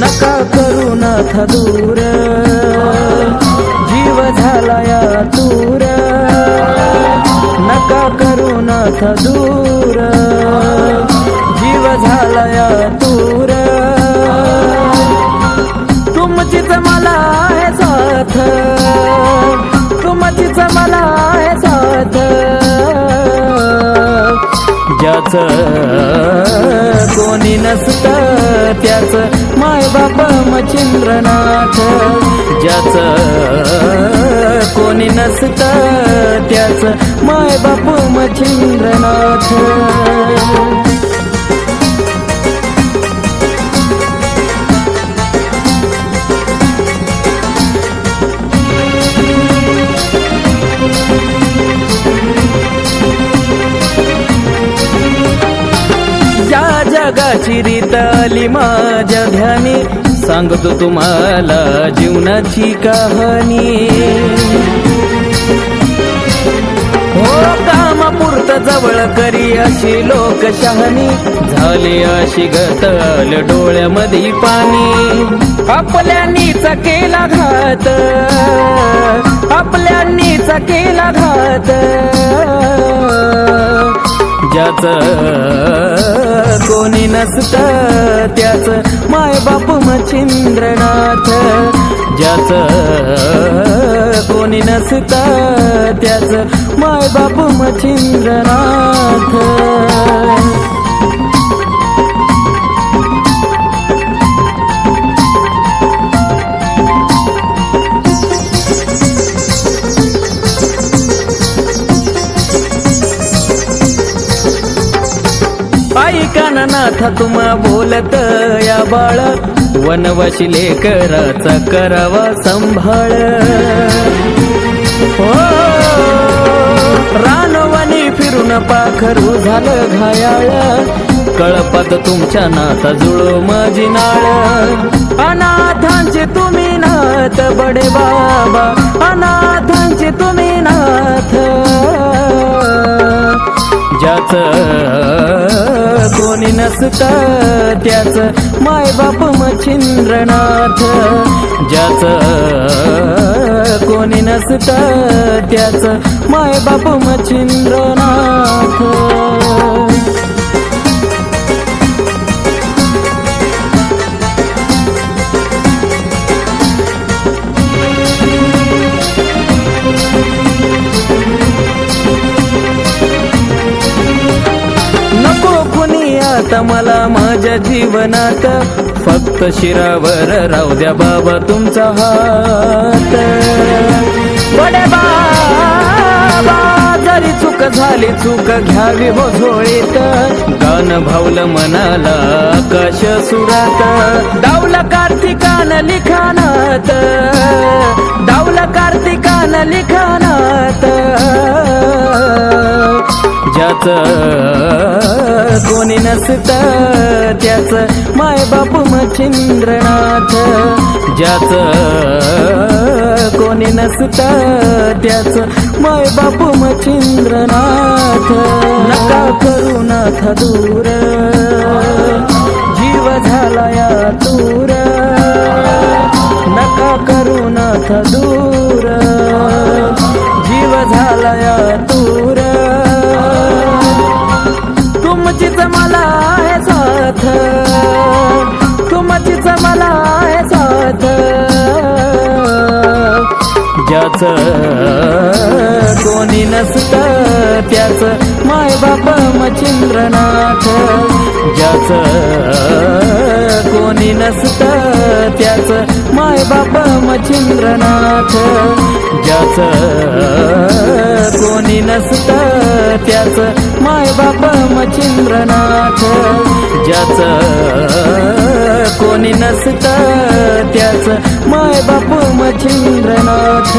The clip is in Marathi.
नका करू नाथ दूर, जीव झाला या दूर, नका करू नाथ दूर, जीव झाला या दूर, तुमचीच मला आहे साथ, तुमचीच मला आहे साथ, ज्याचं कोणी नसतं त्याचं माय बाप मच्छिंद्रनाथ, ज्याचं कोणी नसतं त्याचं माय बाप मच्छिंद्रनाथ. या जगाची रीत आली माझ्या ध्यानी, सांगतो तुम्हाला जीवनाची कहाणी. हो कामापुरत जवळ करी अशी लोकशहाणी, झाली अशी गतल डोळ्यामध्ये पाणी. आपल्यानीच केला घात, आपल्यानीच केला घात, ज्याचं कोणी नसतं त्याचं माय बाप मच्छिंद्रनाथ, ज्याचं कोणी नसतं त्याचं माय बाप मच्छिंद्रनाथ. ऐका ना नाथा तुम्हा बोलत या बाळ, वनवासी लेकराचा करावा संभाळ. हो रानवनी फिरून पाखरू झालं घायाळ, कळपात तुमच्या नाथा जुळो माझी नाळ. अनाथांचे तुम्ही नाथ बडे बाबा, अनाथांचे तुम्ही नाथ, ज्याचं कोणी नसतं त्याचं माय बाप मच्छिंद्रनाथ, ज्याचं कोणी नसतं त्याचं माय बाप मच्छिंद्रनाथ. आता मला माझ्या जीवनात, फक्त शिरावर राहू द्या बाबा तुमचा हात. बडे बाबा जरी चूक झाली चूक घ्यावी हो झोळीत, गाणं भावलं मनाला आकाश सुरात. डावलं कार्तिकान लिखाणात, डावलं कार्तिकान लिखाणात, ज्याचं कोणी नसतं त्याचं माय बाप मच्छिंद्रनाथ, ज्याचं कोणी नसतं त्याचं माय बाप मच्छिंद्रनाथ. नका करू नाथ दूर, जीव झाला या दूर, नका करू नाथ दूर, जीव झाला या दूर, तुमचीच मला आहे साथ, तुमचीच मला आहे साथ, ज्याचं कोणी नसतं त्याचं माय बाप मच्छिंद्रनाथ, ज्याचं कोणी नसतं त्याचं माय बाप मच्छिंद्रनाथ, ज्याचं कोणी नसतं त्याचं माय बाप मच्छिंद्रनाथ, ज्याचं कोणी नसतं त्याचं माय बाप मच्छिंद्रनाथ.